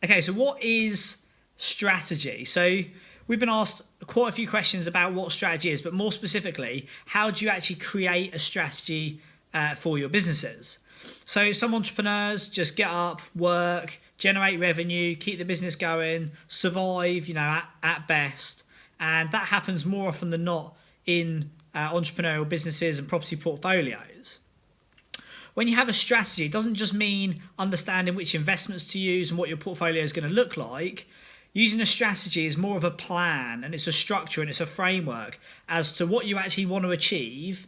Okay, so what is strategy? So we've been asked quite a few questions about what strategy is, but more specifically, how do you actually create a strategy for your businesses? So some entrepreneurs just get up, work, generate revenue, keep the business going, survive, at best. And that happens more often than not in entrepreneurial businesses and property portfolios. When you have a strategy, it doesn't just mean understanding which investments to use and what your portfolio is going to look like. Using a strategy is more of a plan, and it's a structure, and it's a framework as to what you actually want to achieve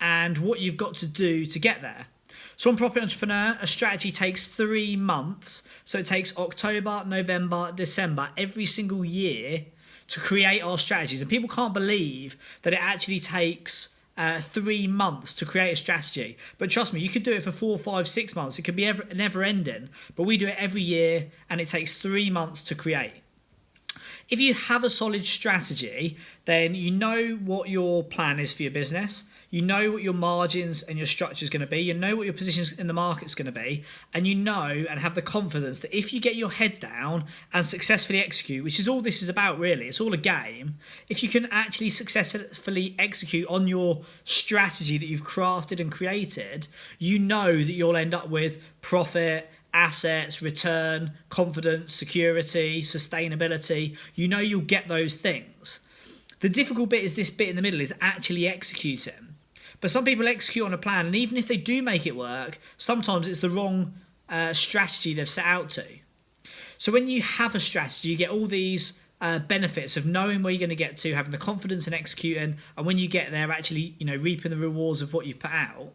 and what you've got to do to get there. So on Property Entrepreneur, a strategy takes 3 months. So it takes October, November, December, every single year to create our strategies. And people can't believe that it actually takes 3 months to create a strategy. But trust me, you could do it for 4, 5, 6 months. It could be never ending, but we do it every year, and it takes 3 months to create. If you have a solid strategy, then you know what your plan is for your business. You know what your margins and your structure is going to be. You know what your position in the market is going to be. And you know and have the confidence that if you get your head down and successfully execute, which is all this is about really, it's all a game. If you can actually successfully execute on your strategy that you've crafted and created, you know that you'll end up with profit, assets, return, confidence, security, sustainability. You know you'll get those things. The difficult bit is this bit in the middle, is actually executing. But some people execute on a plan, and even if they do make it work, sometimes it's the wrong strategy they've set out to. So when you have a strategy, you get all these benefits of knowing where you're going to get to, having the confidence in executing, and when you get there, actually reaping the rewards of what you've put out.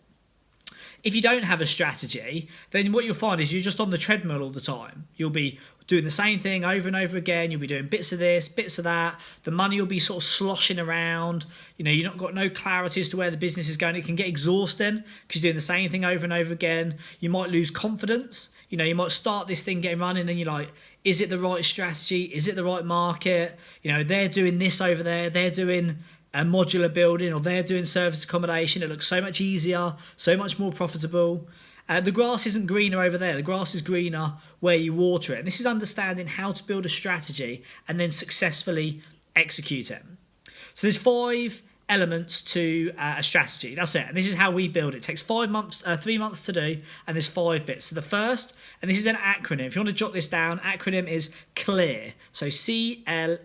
If you don't have a strategy, then what you'll find is you're just on the treadmill all the time. You'll be doing the same thing over and over again. You'll be doing bits of this, bits of that. The money will be sort of sloshing around. You've not got no clarity as to where the business is going. It can get exhausting because you're doing the same thing over and over again. You might lose confidence. You might start this thing getting running, and you're like, is it the right strategy? Is it the right market? They're doing this over there. They're doing a modular building, or they're doing service accommodation. It looks so much easier, so much more profitable. The grass isn't greener over there. The grass is greener where you water it. And this is understanding how to build a strategy and then successfully execute it. So there's 5 elements to a strategy. That's it. And this is how we build it. It takes 3 months to do, and there's 5 bits. So the first, and this is an acronym. If you want to jot this down, acronym is CLEAR. So CLEAR.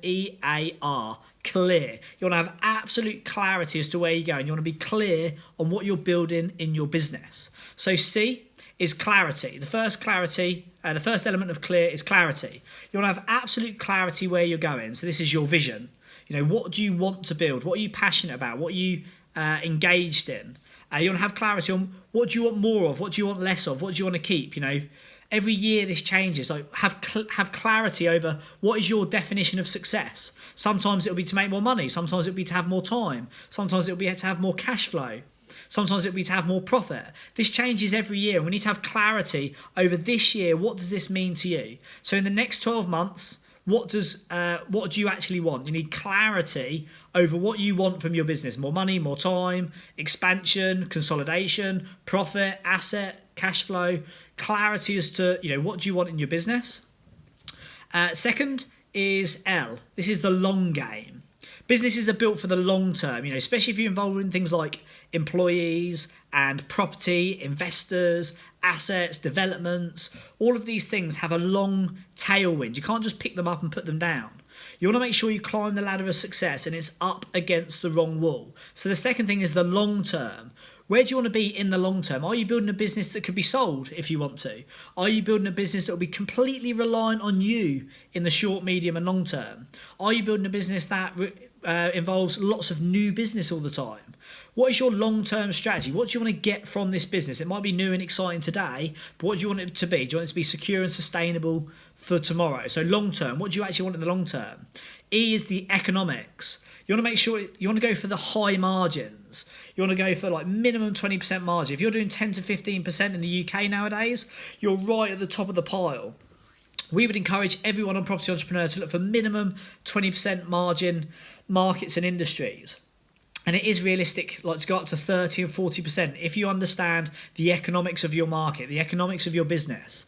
Clear. You want to have absolute clarity as to where you're going. You want to be clear on what you're building in your business. So C is clarity. The first element of clear is clarity. You want to have absolute clarity where you're going. So this is your vision. What do you want to build? What are you passionate about? What are you engaged in? You want to have clarity on what do you want more of? What do you want less of? What do you want to keep? Every year this changes. Like have clarity over what is your definition of success. Sometimes it'll be to make more money. Sometimes it'll be to have more time. Sometimes it'll be to have more cash flow. Sometimes it'll be to have more profit. This changes every year, and we need to have clarity over this year. What does this mean to you? So in the next 12 months, what do you actually want? You need clarity over what you want from your business. More money, more time, expansion, consolidation, profit, asset, cash flow. Clarity as to what do you want in your business. Second is L. This is the long game. Businesses are built for the long term, especially if you're involved in things like employees and property, investors, assets, developments. All of these things have a long tailwind. You can't just pick them up and put them down. You want to make sure you climb the ladder of success and it's up against the wrong wall. So the second thing is the long term. Where do you want to be in the long term? Are you building a business that could be sold if you want to? Are you building a business that will be completely reliant on you in the short, medium and long term? Are you building a business that involves lots of new business all the time? What is your long-term strategy? What do you want to get from this business? It might be new and exciting today, but what do you want it to be? Do you want it to be secure and sustainable for tomorrow? So long-term, what do you actually want in the long term? E is the economics. You want to make sure you want to go for the high margins. You want to go for like minimum 20% margin. If you're doing 10 to 15% in the UK nowadays, you're right at the top of the pile. We would encourage everyone on Property Entrepreneur to look for minimum 20% margin markets and industries. And it is realistic, like to go up to 30 and 40% if you understand the economics of your market, the economics of your business.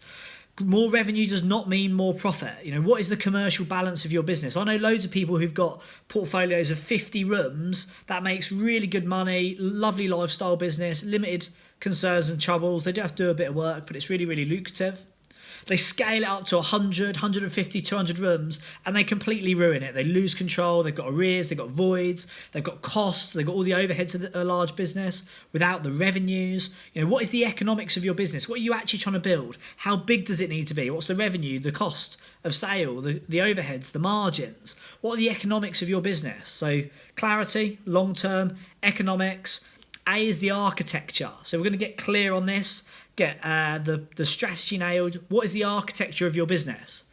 More revenue does not mean more profit. What is the commercial balance of your business? I know loads of people who've got portfolios of 50 rooms that makes really good money, lovely lifestyle business, limited concerns and troubles. They do have to do a bit of work, but it's really, really lucrative. They scale it up to 100, 150, 200 rooms and they completely ruin it. They lose control, they've got arrears, they've got voids, they've got costs, they've got all the overheads of a large business without the revenues. What is the economics of your business? What are you actually trying to build? How big does it need to be? What's the revenue, the cost of sale, the overheads, the margins? What are the economics of your business? So clarity, long-term, economics. A is the architecture. So we're going to get clear on this, get the strategy nailed. What is the architecture of your business?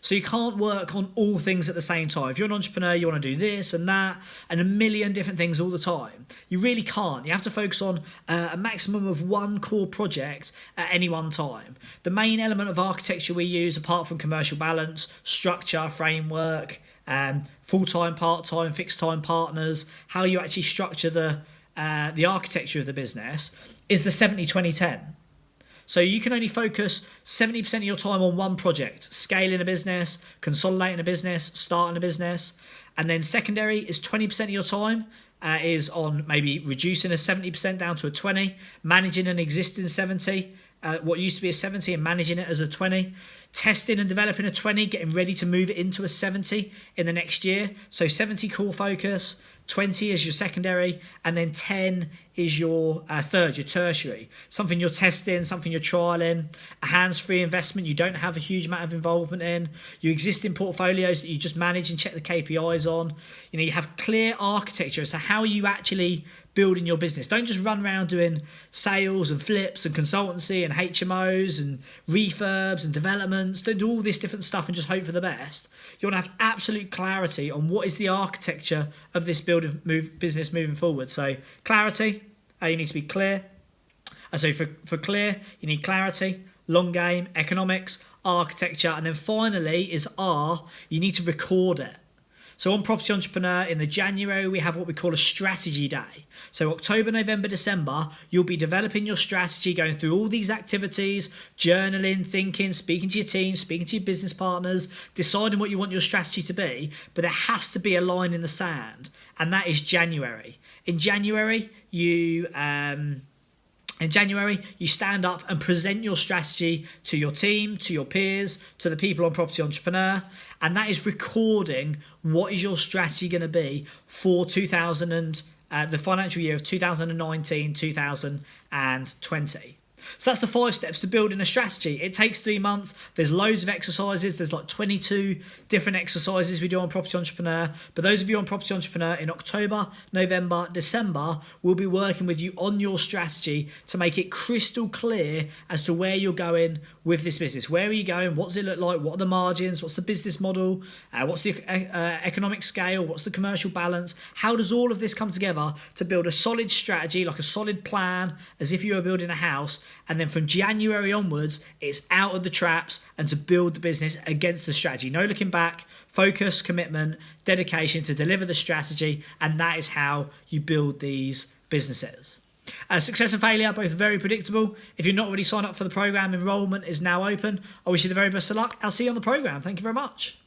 So you can't work on all things at the same time. If you're an entrepreneur, you want to do this and that and a million different things all the time. You really can't. You have to focus on a maximum of one core project at any one time. The main element of architecture we use, apart from commercial balance, structure, framework, full-time, part-time, fixed-time partners, how you actually structure the architecture of the business, is the 70-20-10. So you can only focus 70% of your time on one project, scaling a business, consolidating a business, starting a business. And then secondary is 20% of your time is on maybe reducing a 70% down to a 20, managing an existing 70, what used to be a 70 and managing it as a 20, testing and developing a 20, getting ready to move it into a 70 in the next year. So 70 core focus, 20 is your secondary, and then 10 is your third, your tertiary. Something you're testing, something you're trialing, a hands-free investment you don't have a huge amount of involvement in, your existing portfolios that you just manage and check the KPIs on. You have clear architecture as to how you actually building your business. Don't just run around doing sales and flips and consultancy and HMOs and refurbs and developments. Don't do all this different stuff and just hope for the best. You want to have absolute clarity on what is the architecture of this business moving forward. So clarity, you need to be clear. So for clear, you need clarity, long game, economics, architecture, and then finally is R, you need to record it. So on Property Entrepreneur in the January, we have what we call a strategy day. So October, November, December, you'll be developing your strategy, going through all these activities, journaling, thinking, speaking to your team, speaking to your business partners, deciding what you want your strategy to be. But there has to be a line in the sand, and that is January. In January, you stand up and present your strategy to your team, to your peers, to the people on Property Entrepreneur, and that is recording what is your strategy going to be for the financial year of 2019, 2020. So that's the 5 steps to building a strategy. It takes 3 months. There's loads of exercises. There's like 22 different exercises we do on Property Entrepreneur. But those of you on Property Entrepreneur in October, November, December, we'll be working with you on your strategy to make it crystal clear as to where you're going with this business. Where are you going? What does it look like? What are the margins? What's the business model? What's the economic scale? What's the commercial balance? How does all of this come together to build a solid strategy, like a solid plan, as if you were building a house? And then from January onwards, it's out of the traps and to build the business against the strategy. No looking back, focus, commitment, dedication to deliver the strategy. And that is how you build these businesses. Success and failure, both very predictable. If you're not already signed up for the program, enrollment is now open. I wish you the very best of luck. I'll see you on the program. Thank you very much.